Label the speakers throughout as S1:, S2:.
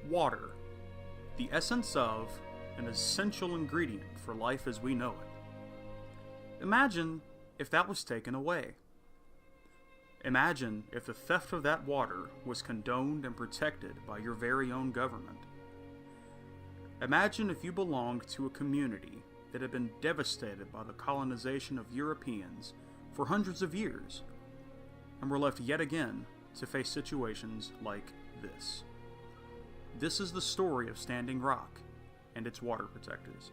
S1: Water, the essence of, an essential ingredient for life as we know it. Imagine if that was taken away. Imagine if the theft of that water was condoned and protected by your very own government. Imagine if you belonged to a community that had been devastated by the colonization of Europeans for hundreds of years, and were left yet again to face situations like this. This is the story of Standing Rock and its water protectors.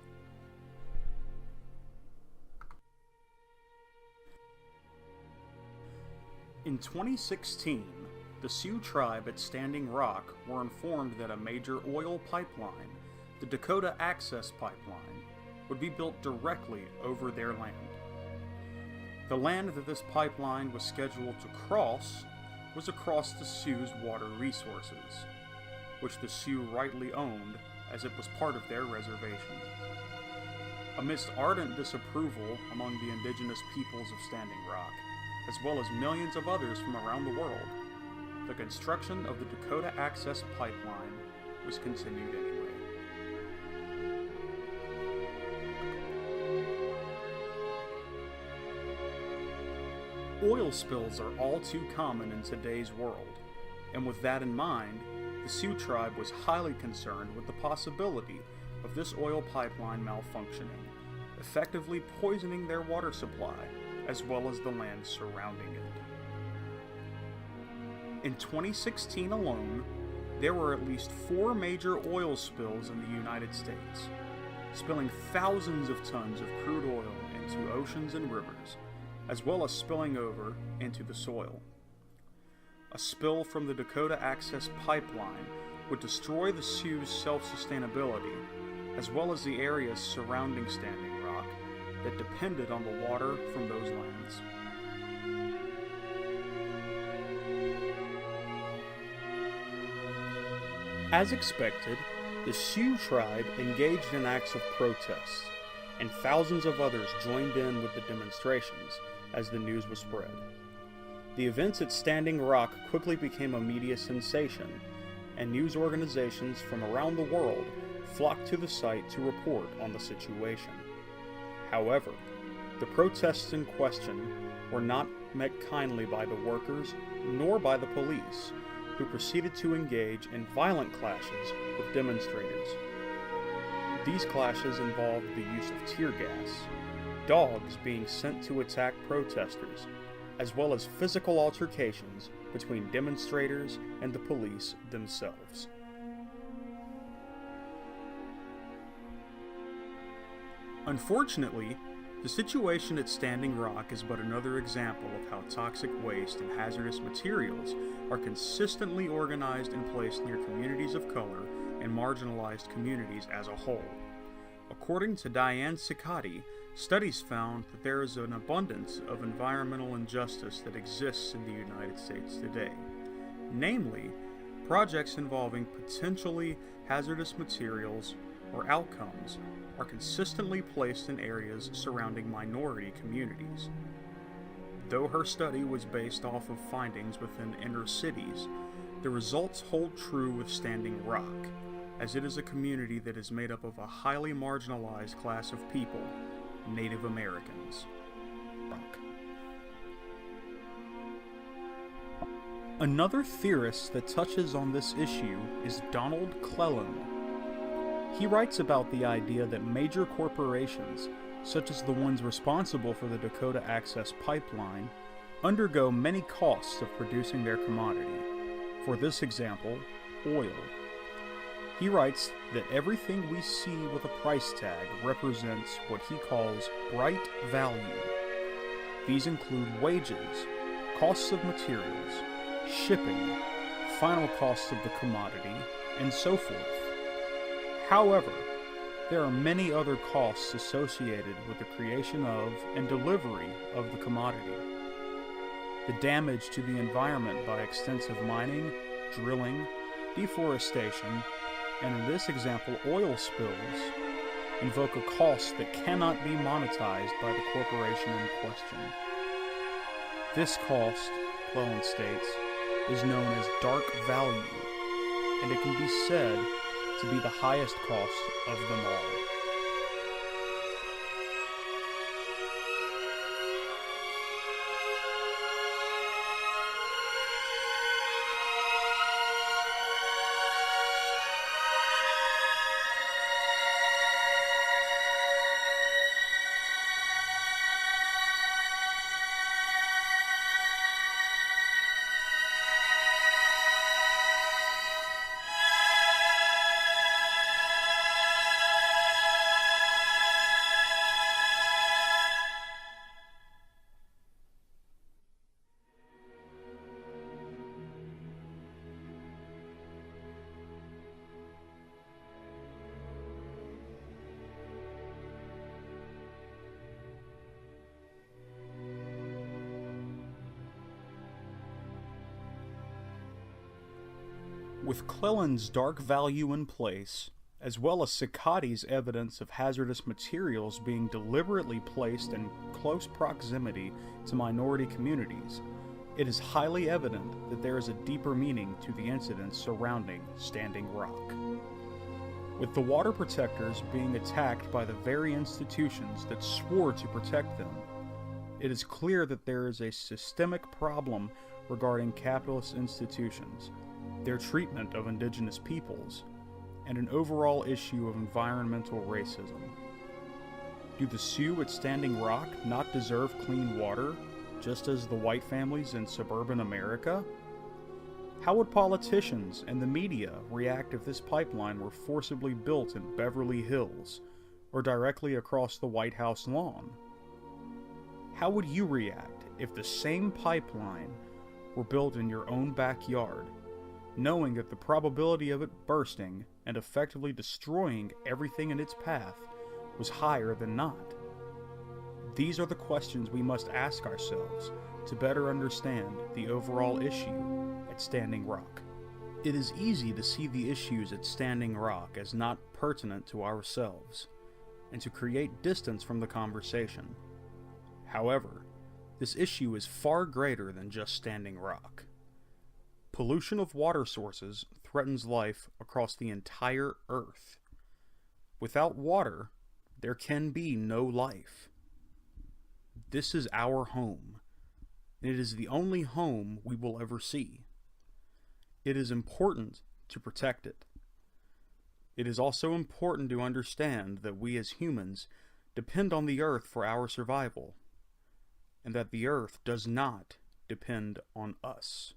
S1: In 2016, the Sioux tribe at Standing Rock were informed that a major oil pipeline, the Dakota Access Pipeline, would be built directly over their land. The land that this pipeline was scheduled to cross was across the Sioux's water resources, which the Sioux rightly owned as it was part of their reservation. Amidst ardent disapproval among the indigenous peoples of Standing Rock, as well as millions of others from around the world, the construction of the Dakota Access Pipeline was continued anyway. Oil spills are all too common in today's world, and with that in mind, the Sioux tribe was highly concerned with the possibility of this oil pipeline malfunctioning, effectively poisoning their water supply, as well as the land surrounding it. In 2016 alone, there were at least 4 major oil spills in the United States, spilling thousands of tons of crude oil into oceans and rivers, as well as spilling over into the soil. A spill from the Dakota Access Pipeline would destroy the Sioux's self-sustainability, as well as the areas surrounding Standing Rock that depended on the water from those lands. As expected, the Sioux tribe engaged in acts of protest, and thousands of others joined in with the demonstrations as the news was spread. The events at Standing Rock quickly became a media sensation, and news organizations from around the world flocked to the site to report on the situation. However, the protests in question were not met kindly by the workers nor by the police, who proceeded to engage in violent clashes with demonstrators. These clashes involved the use of tear gas, dogs being sent to attack protesters, as well as physical altercations between demonstrators and the police themselves. Unfortunately, the situation at Standing Rock is but another example of how toxic waste and hazardous materials are consistently organized and placed near communities of color and marginalized communities as a whole. According to Diane Cicotti, studies found that there is an abundance of environmental injustice that exists in the United States today. Namely, projects involving potentially hazardous materials or outcomes are consistently placed in areas surrounding minority communities. Though her study was based off of findings within inner cities, the results hold true with Standing Rock, as it is a community that is made up of a highly marginalized class of people, Native Americans. Another theorist that touches on this issue is Donald Cleland. He writes about the idea that major corporations, such as the ones responsible for the Dakota Access Pipeline, undergo many costs of producing their commodity. For this example, oil. He writes that everything we see with a price tag represents what he calls bright value. These include wages, costs of materials, shipping, final costs of the commodity, and so forth. However, there are many other costs associated with the creation of and delivery of the commodity. The damage to the environment by extensive mining, drilling, deforestation, and in this example oil spills, invoke a cost that cannot be monetized by the corporation in question. This cost, Cleland states, is known as dark value, and it can be said to be the highest cost of them all. With Cleland's dark value in place, as well as Sicati's evidence of hazardous materials being deliberately placed in close proximity to minority communities, it is highly evident that there is a deeper meaning to the incidents surrounding Standing Rock. With the water protectors being attacked by the very institutions that swore to protect them, it is clear that there is a systemic problem regarding capitalist institutions, their treatment of indigenous peoples, and an overall issue of environmental racism. Do the Sioux at Standing Rock not deserve clean water, just as the white families in suburban America? How would politicians and the media react if this pipeline were forcibly built in Beverly Hills, or directly across the White House lawn? How would you react if the same pipeline were built in your own backyard, knowing that the probability of it bursting and effectively destroying everything in its path was higher than not? These are the questions we must ask ourselves to better understand the overall issue at Standing Rock. It is easy to see the issues at Standing Rock as not pertinent to ourselves, and to create distance from the conversation. However, this issue is far greater than just Standing Rock. Pollution of water sources threatens life across the entire Earth. Without water, there can be no life. This is our home, and it is the only home we will ever see. It is important to protect it. It is also important to understand that we as humans depend on the Earth for our survival, and that the Earth does not depend on us.